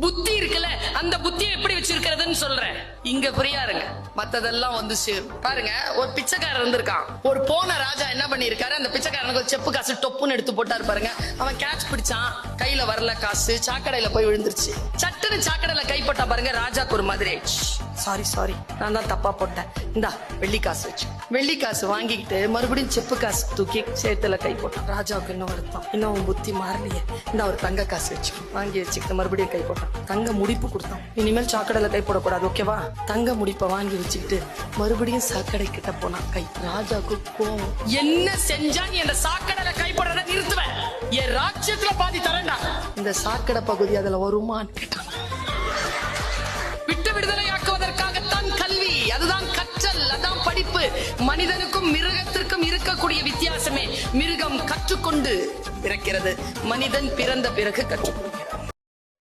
புத்தி இருக்குல்ல, அந்த புத்தியை எப்படி வச்சிருக்கிறதுன்னு சொல்றேன். இங்க ஃப்ரீயா இருங்க, மத்ததெல்லாம் வந்து சேரும். பாருங்க, ஒரு பிச்சைக்காரர் இருந்திருக்கான். ஒரு போன ராஜா என்ன பண்ணிருக்காரு, அந்த பிச்சைக்காரனுக்கு ஒரு செப்பு காசு டொப்புன்னு எடுத்து போட்டாரு. பாருங்க, அவன் கேட்ச் பிடிச்சான், கையில வரல காசு, சாக்கடையில போய் விழுந்துருச்சு. சட்டுன்னு சாக்கடையில கை போட்டா பாருங்க, ராஜாக்கு ஒரு மாதிரி ஆயிடுச்சு. சாரி நான் தான் தப்பா போட்டேன், இந்தா வெள்ளி காசு வச்சு. வெள்ளி காசு வாங்கிக்கிட்டு மறுபடியும் செப்பு காசு தூக்கி சேத்துல கை போட்டான். ராஜாவுக்கு இன்னும் வருத்தம், இன்னும் புத்தி மாறலையே, இந்த ஒரு தங்க காசு வச்சு வாங்கி வச்சுக்கிட்டு மறுபடியும் கை போட்டான். தங்க முடிப்பு கொடுத்தான், இனிமேல் சாக்கடையில கை போடக்கூடாது, ஓகேவா? தங்க முடிப்பை வாங்கி வச்சுக்கிட்டு மறுபடியும் சாக்கடை கிட்ட போனான். கை ராஜாவுக்கு கோவம், என்ன செஞ்சா நீ அந்த சாக்கடையில கை போடுறத நிறுத்துவேன், என் ராஜ்யத்துல பாதி தரேன்டா. இந்த சாக்கடை பகுதி அதுல வருமான்னு கேட்டான். விட்டு விடுதலையாக்குவதற்காகத்தான் கல்வி, அதுதான் கற்றல், அதான் படிப்பு. மனிதனுக்கும் மிருகத்திற்கும் இருக்கக்கூடிய வித்தியாசமே, மிருகம் கற்றுக்கொண்டு பிறக்கிறது, மனிதன் பிறந்த பிறகு கற்றுக்கொள்கிறது.